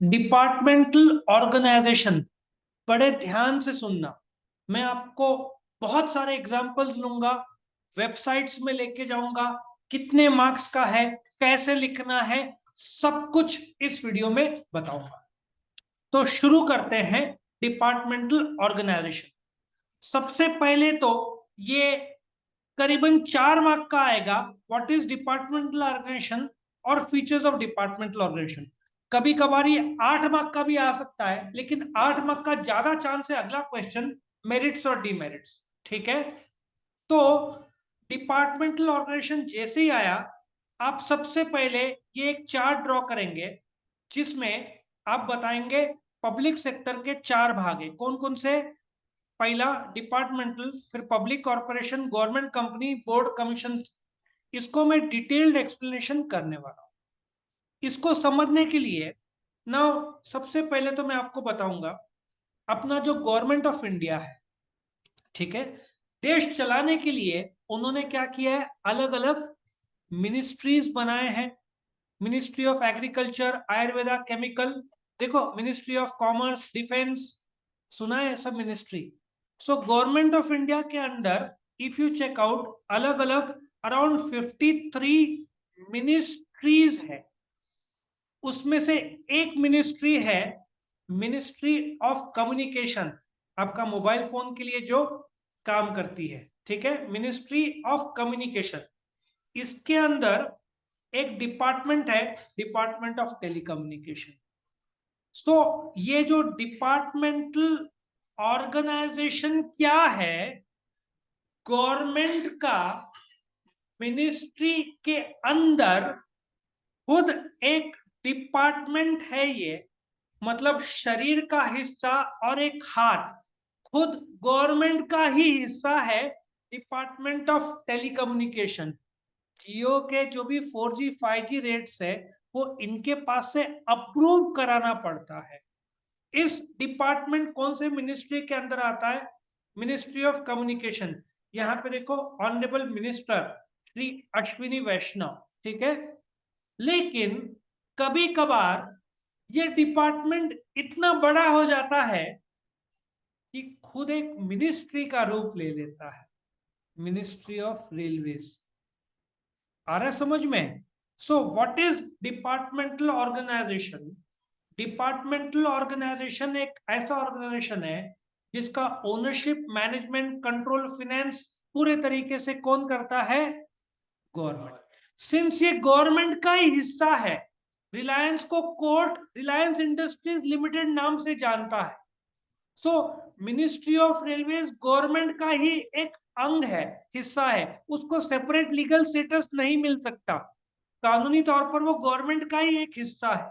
Departmental organisation, बड़े ध्यान से सुनना। मैं आपको बहुत सारे एग्जाम्पल्स लूंगा, वेबसाइट्स में लेके जाऊंगा, कितने मार्क्स का है, कैसे लिखना है, सब कुछ इस वीडियो में बताऊंगा। तो शुरू करते हैं डिपार्टमेंटल ऑर्गेनाइजेशन। सबसे पहले तो ये करीबन 4 मार्क का आएगा। व्हाट इज डिपार्टमेंटल ऑर्गेनाइजेशन और फीचर्स ऑफ डिपार्टमेंटल ऑर्गेनाइजेशन। कभी कभार ये 8 मार्क का भी आ सकता है, लेकिन 8 मार्क का ज्यादा चांस है अगला क्वेश्चन मेरिट्स और डीमेरिट्स। ठीक है, तो डिपार्टमेंटल ऑर्गेनाइजेशन जैसे ही आया, आप सबसे पहले ये एक चार्ट ड्रॉ करेंगे जिसमें आप बताएंगे पब्लिक सेक्टर के 4 भाग है कौन कौन से। पहला डिपार्टमेंटल, फिर public corporation, government company, board, commission. इसको मैं डिटेल्ड एक्सप्लेनेशन करने वाला हूं। इसको समझने के लिए ना, सबसे पहले तो मैं आपको बताऊंगा अपना जो गवर्नमेंट ऑफ इंडिया है। ठीक है, देश चलाने के लिए उन्होंने क्या किया है, अलग अलग मिनिस्ट्रीज बनाए हैं। Ministry of agriculture, Ayurveda, chemical, देखो मिनिस्ट्री ऑफ कॉमर्स, डिफेंस, सुना है सब ministry. So government of India के under if you check out, अलग अलग अराउंड 53 मिनिस्ट्रीज है। उसमें से एक मिनिस्ट्री है मिनिस्ट्री ऑफ कम्युनिकेशन, आपका मोबाइल फोन के लिए जो काम करती है। ठीक है, मिनिस्ट्री ऑफ कम्युनिकेशन। इसके अंदर एक डिपार्टमेंट है डिपार्टमेंट ऑफ टेलीकम्युनिकेशन। सो ये जो डिपार्टमेंटल ऑर्गेनाइजेशन क्या है, गवर्नमेंट का मिनिस्ट्री के अंदर खुद एक डिपार्टमेंट है ये, मतलब शरीर का हिस्सा और एक हाथ खुद गवर्नमेंट का ही हिस्सा है, डिपार्टमेंट ऑफ टेलीकम्युनिकेशन। जियो के जो भी 4G 5G रेट्स है वो इनके पास से अप्रूव कराना पड़ता है। इस डिपार्टमेंट कौन से मिनिस्ट्री के अंदर आता है, मिनिस्ट्री ऑफ कम्युनिकेशन। यहाँ पे देखो ऑनरेबल मिनिस्टर श्री अश्विनी वैष्णव। ठीक है, लेकिन कभी कभार ये डिपार्टमेंट इतना बड़ा हो जाता है कि खुद एक मिनिस्ट्री का रूप ले लेता है, मिनिस्ट्री ऑफ रेलवेज। आ रहा है समझ में? So what is departmental organisation. Departmental organisation एक ऐसा ऑर्गेनाइजेशन है जिसका ओनरशिप, मैनेजमेंट, कंट्रोल, फाइनेंस पूरे तरीके से कौन करता है, गवर्नमेंट। सिंस ये गवर्नमेंट का ही हिस्सा है, रिलायंस को कोर्ट रिलायंस इंडस्ट्रीज लिमिटेड नाम से जानता है। सो मिनिस्ट्री ऑफ रेलवेज गवर्नमेंट का ही एक अंग है, हिस्सा है, उसको सेपरेट लीगल स्टेटस नहीं मिल सकता। कानूनी तौर पर वो गवर्नमेंट का ही एक हिस्सा है।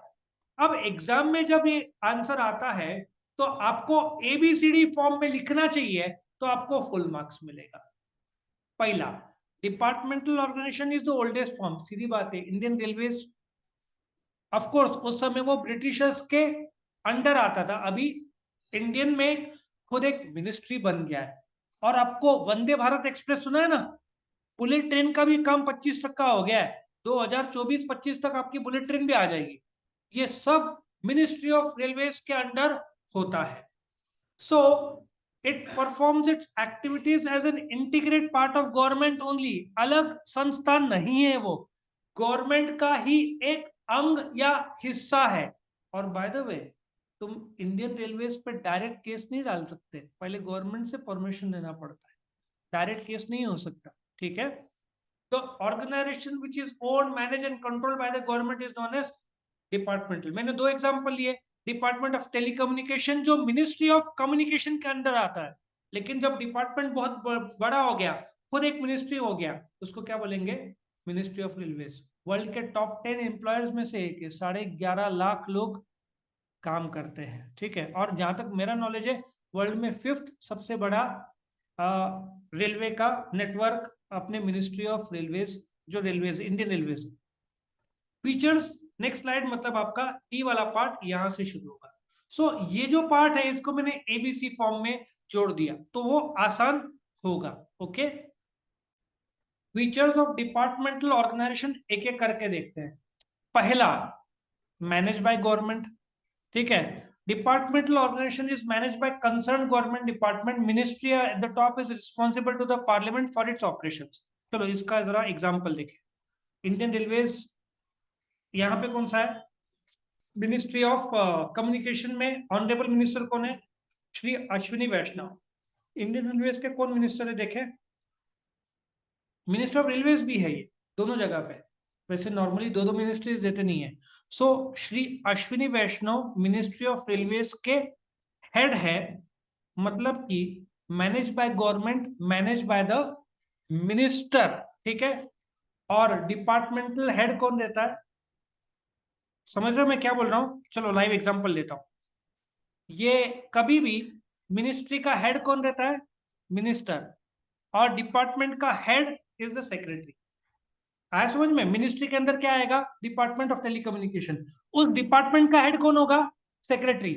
अब एग्जाम में जब ये आंसर आता है तो आपको एबीसीडी फॉर्म में लिखना चाहिए, तो आपको फुल मार्क्स मिलेगा। पहला, departmental organisation is the oldest form, सीधी बात है। इंडियन रेलवेज ऑफ कोर्स उस समय वो ब्रिटिशर्स के अंडर आता था, अभी इंडियन में खुद एक मिनिस्ट्री बन गया है। और आपको वंदे भारत एक्सप्रेस सुना है ना, बुलेट ट्रेन का भी काम 25% हो गया है। 2024-25 तक आपकी बुलेट ट्रेन भी आ जाएगी। ये सब मिनिस्ट्री ऑफ रेलवेज के अंडर होता है। So it performs its activities as an integrate part of government only. अलग संस्थान नहीं है वो, गवर्नमेंट का ही एक अंग या हिस्सा है। और बाय द वे, तुम इंडियन रेलवेज पे डायरेक्ट केस नहीं डाल सकते, पहले गवर्नमेंट से परमिशन लेना पड़ता है, डायरेक्ट केस नहीं हो सकता। ठीक है, तो organisation which is own, manage and control by the government is known as departmental. मैंने दो एग्जांपल लिए, डिपार्टमेंट ऑफ टेलीकम्युनिकेशन जो मिनिस्ट्री ऑफ कम्युनिकेशन के अंडर आता है, लेकिन जब डिपार्टमेंट बहुत बड़ा हो गया, खुद एक मिनिस्ट्री हो गया, उसको क्या बोलेंगे, मिनिस्ट्री ऑफ रेलवेज। वर्ल्ड के टॉप 10 एम्प्लॉयर्स में से एक है, 11.5 लाख लोग काम करते हैं। ठीक है, और जहां तक मेरा नॉलेज है, वर्ल्ड में 5th सबसे बड़ा रेलवे का नेटवर्क अपने मिनिस्ट्री ऑफ रेलवेज, जो railways Indian railways. Features, next slide, मतलब आपका टी वाला पार्ट यहां से शुरू होगा। सो ये जो पार्ट है इसको मैंने एबीसी फॉर्म में जोड़ दिया तो वो आसान होगा। Okay, features of departmental organisation एक एक करके देखते हैं। पहला, मैनेज बाय गवर्नमेंट। ठीक है। Departmental organisation is manage by concern government department, ministry at the top is responsible to the parliament for its operations. चलो इसका जरा एग्जांपल देखें। इंडियन रेलवेज यहाँ पे कौन सा है? मिनिस्ट्री ऑफ कम्युनिकेशन में ऑनरेबल मिनिस्टर कौन है? श्री अश्विनी वैष्णव। इंडियन रेलवेज के कौन मिनिस्टर है देखें? मिनिस्टर ऑफ रेलवेज भी है ये, दोनों जगह पे। वैसे नॉर्मली दो दो मिनिस्ट्रीज देते नहीं है। सो श्री अश्विनी वैष्णव मिनिस्ट्री ऑफ रेलवेज के हेड है, मतलब कि manage by government, manage by the minister, ठीक है। और डिपार्टमेंटल हेड कौन देता है? समझ रहे हो मैं क्या बोल रहा हूं? चलो लाइव एग्जांपल लेता हूं। ये कभी भी मिनिस्ट्री का हेड कौन रहता है? मिनिस्टर। और डिपार्टमेंट का हेड इज द सेक्रेटरी। आया समझ में? मिनिस्ट्री के अंदर क्या आएगा? Department of telecommunication. उस डिपार्टमेंट का हेड कौन होगा? सेक्रेटरी।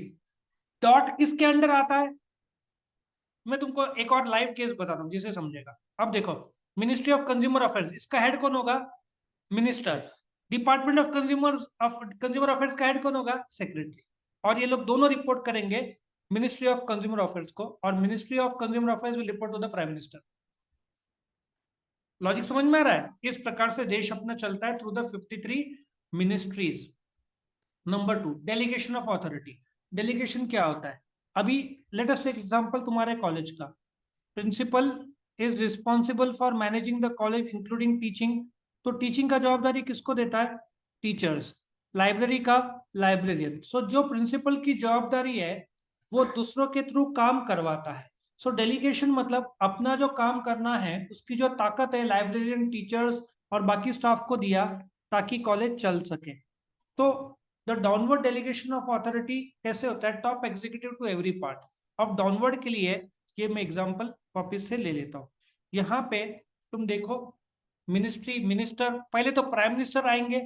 डॉट किसके अंडर आता है? मैं तुमको एक और लाइव केस बताता हूं जिसे समझेगा। अब देखो, मिनिस्ट्री ऑफ कंज्यूमर अफेयर्स, इसका हेड कौन होगा? Minister. Department of consumer affairs का हेड कौन होगा? सेक्रेटरी। और ये लोग दोनों रिपोर्ट करेंगे मिनिस्ट्री ऑफ कंज्यूमर अफेयर्स को, और ministry of consumer affairs will report to the prime minister. Logic समझ में आ रहा है? इस प्रकार से देश अपना चलता है through the 53 ministries. Number 2, delegation of authority. Delegation क्या होता है? अभी लेट अस टेक एग्जांपल तुम्हारे कॉलेज का। Principal is responsible for managing the college including teaching. तो टीचिंग का जवाबदारी किसको देता है? टीचर्स। लाइब्रेरी का लाइब्रेरियन। सो जो प्रिंसिपल की जवाबदारी है वो दूसरों के थ्रू काम करवाता है। सो डेलीगेशन मतलब अपना जो काम करना है उसकी जो ताकत है लाइब्रेरियन, टीचर्स और बाकी स्टाफ को दिया ताकि कॉलेज चल सके। तो the downward delegation of authority कैसे होता है? Top executive to every part. अब डाउनवर्ड के लिए ये मैं एग्जांपल वापस से ले लेता हूँ। यहाँ पे तुम देखो, मिनिस्ट्री, मिनिस्टर, पहले तो प्राइम मिनिस्टर आएंगे,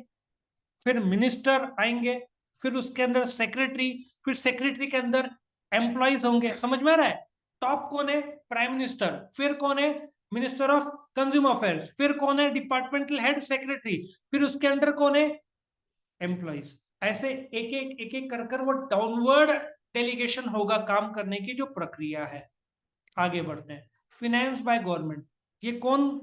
फिर मिनिस्टर आएंगे, फिर उसके अंदर सेक्रेटरी, फिर सेक्रेटरी के अंदर एम्प्लॉइज होंगे। समझ में आ रहा है? टॉप कौन है? Prime minister. फिर कौन है? Minister of consumer affairs. फिर कौन है? Departmental head, secretary. फिर उसके अंडर कौन है? एम्प्लॉइज। ऐसे एक एक कर वो डाउनवर्ड डेलीगेशन होगा काम करने की जो प्रक्रिया है। आगे बढ़ते हैं। फिनेंस बाय गवर्नमेंट, ये कौन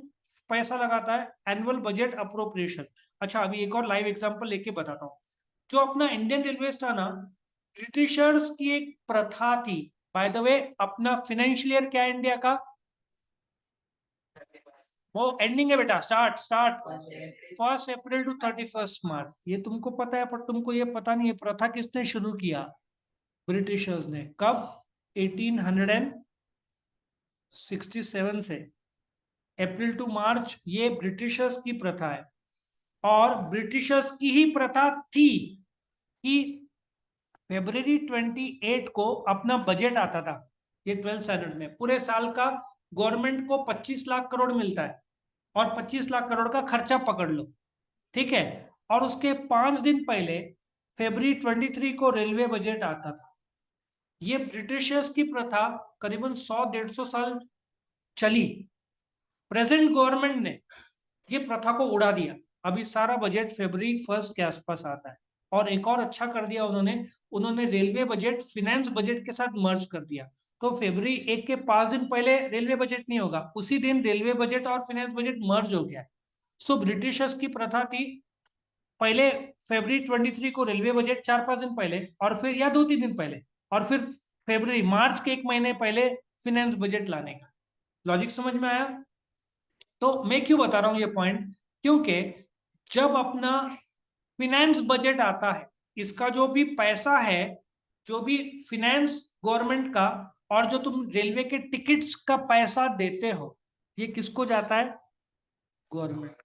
पैसा लगाता है? Annual budget appropriation. अच्छा अभी एक और लाइव एग्जांपल लेके बताता हूँ। जो अपना इंडियन रेलवे था ना, ब्रिटिशर्स की एक प्रथा थी। बाय द वे अपना फाइनेंशियल ईयर क्या है इंडिया का? वो एंडिंग है बेटा, स्टार्ट स्टार्ट 1 अप्रैल टू 31 मार्च। ये तुमको पता है पर तुमको ये पता नहीं है प्रथा किसने शुरू किया? ब्रिटिशर्स ने। कब? 1867 से। अप्रैल टू मार्च ये ब्रिटिशर्स की प्रथा है। और ब्रिटिशर्स की ही प्रथा थी कि February 28 को अपना बजट आता था। ये 12th स्टैंडर्ड में पूरे साल का गवर्नमेंट को 25 लाख करोड़ मिलता है, और 25 लाख करोड़ का खर्चा पकड़ लो, ठीक है। और उसके 5 दिन पहले February 23 को रेलवे बजट आता था। ये ब्रिटिशर्स की प्रथा करीबन 100-150 साल चली। प्रेजेंट गवर्नमेंट ने ये प्रथा को उड़ा दिया। अभी सारा बजट February 1 के आसपास आता है। और एक और अच्छा कर दिया उन्होंने, उन्होंने रेलवे बजट फिनेंस बजट के साथ मर्ज कर दिया। तो February 1 के 5 दिन पहले रेलवे बजट नहीं होगा, उसी दिन रेलवे बजट और फिनेंस बजट मर्ज हो गया है। सो ब्रिटिशर्स की प्रथा थी पहले February 23 को रेलवे बजट 4-5 दिन पहले, और फिर या 2-3 दिन पहले, और फिर फरवरी मार्च के 1 महीने पहले फिनेंस बजट लाने का। लॉजिक समझ में आया? तो मैं क्यों बता रहा हूं ये पॉइंट? क्योंकि जब अपना फिनेंस बजट आता है, इसका जो भी पैसा है, जो भी फिनेंस गवर्नमेंट का, और जो तुम रेलवे के टिकट्स का पैसा देते हो, ये किसको जाता है? गवर्नमेंट।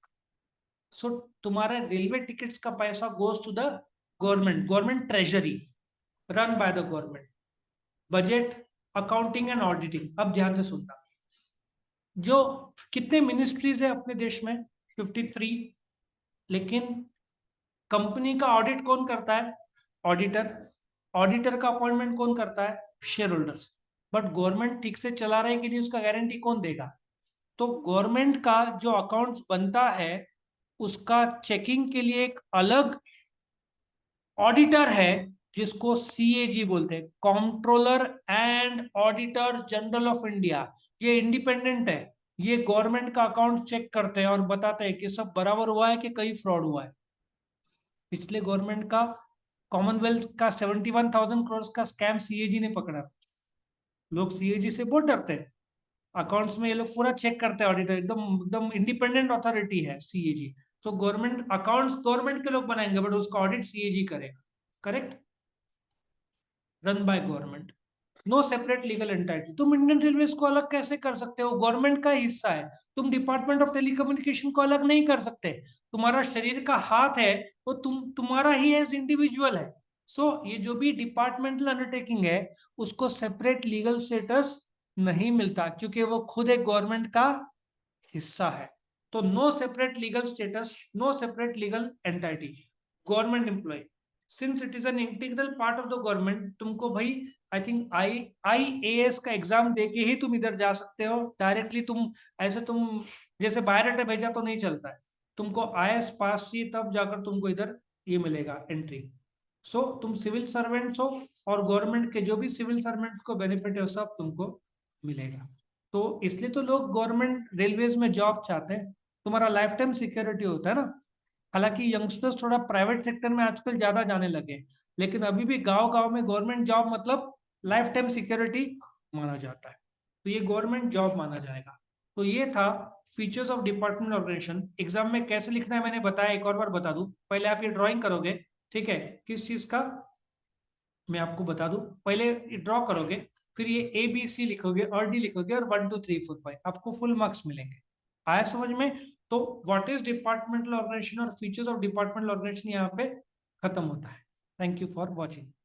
सो तुम्हारे रेलवे टिकट्स का पैसा goes to the government, government treasury run by the government. Budget, accounting and auditing. अब ध्यान से सुनना। जो कितने मिनिस्ट्रीज है अपने देश में? 53। लेकिन कंपनी का ऑडिट कौन करता है? ऑडिटर। ऑडिटर का अपॉइंटमेंट कौन करता है? Share holders. बट गवर्नमेंट ठीक से चला रहा है कि नहीं उसका गारंटी कौन देगा? तो गवर्नमेंट का जो अकाउंट्स बनता है उसका चेकिंग के लिए एक अलग ऑडिटर है, जिसको सीएजी बोलते हैं, controller and auditor general of India. ये इंडिपेंडेंट है, ये गवर्नमेंट का अकाउंट चेक करते हैं और बताते हैं कि सब बराबर हुआ है कि कहीं फ्रॉड हुआ है। पिछले गवर्नमेंट का कॉमनवेल्थ का 71,000 करोड़ का स्कैम सीएजी ने पकड़ा। लोग सीएजी से बहुत डरते हैं। अकाउंट्स में ये लोग पूरा चेक करते हैं, ऑडिटर एकदम एकदम इंडिपेंडेंट अथॉरिटी है सीएजी। तो गवर्नमेंट अकाउंट्स गवर्नमेंट के लोग बनाएंगे, बट उसका ऑडिट सीएजी करेगा। Correct? Run by government, no separate legal entity. तुम इंडियन रेलवेज को अलग कैसे कर सकते हो? गवर्नमेंट का हिस्सा है। तुम डिपार्टमेंट ऑफ टेलीकम्युनिकेशन को अलग नहीं कर सकते। तुम्हारा शरीर का हाथ है, वो तुम्हारा ही एज इंडिविजुअल है। सो ये जो भी डिपार्टमेंटल अंडरटेकिंग है, उसको सेपरेट लीगल स्टेटस नहीं मिलता, क्योंकि वो खुद एक गवर्नमेंट का हिस्सा है। तो no separate legal status, no separate legal entity. Government employ, since it is an integral part of the government, तुमको भाई आई थिंक IAS का एग्जाम देके ही तुम इधर जा सकते हो डायरेक्टली। तुम ऐसे तुम जैसे बायोडाटा भेजा तो नहीं चलता है, तुमको IAS पास चाहिए, तब जाकर तुमको इधर ये मिलेगा एंट्री। सो तुम सिविल सर्वेंट्स हो, और गवर्नमेंट के जो भी सिविल सर्वेंट्स को बेनिफिट है वो सब तुमको मिलेगा। तो इसलिए तो लोग गवर्नमेंट रेलवेज में जॉब चाहते हैं, तुम्हारा लाइफ टाइम सिक्योरिटी होता है ना। हालांकि यंगस्टर्स थोड़ा प्राइवेट सेक्टर में आजकल ज्यादा जाने लगे, लेकिन अभी भी गांव गांव में गवर्नमेंट जॉब मतलब लाइफ टाइम सिक्योरिटी माना जाता है। तो ये गवर्नमेंट जॉब माना जाएगा। तो ये था features of department organisation. Exam में कैसे लिखना है मैंने बताया, एक और बार बता दूं। पहले आप ये ड्राइंग करोगे, ठीक है? किस चीज का, मैं आपको बता दूं। पहले ड्रॉ करोगे, फिर ये ABC लिखोगे और D लिखोगे, और 1 2 3 4 5 आपको फुल मार्क्स मिलेंगे। आया समझ में? तो व्हाट इज डिपार्टमेंटल ऑर्गेनाइजेशन और फीचर्स ऑफ डिपार्टमेंटल ऑर्गेनाइजेशन यहाँ पे खत्म होता है। Thank you for watching.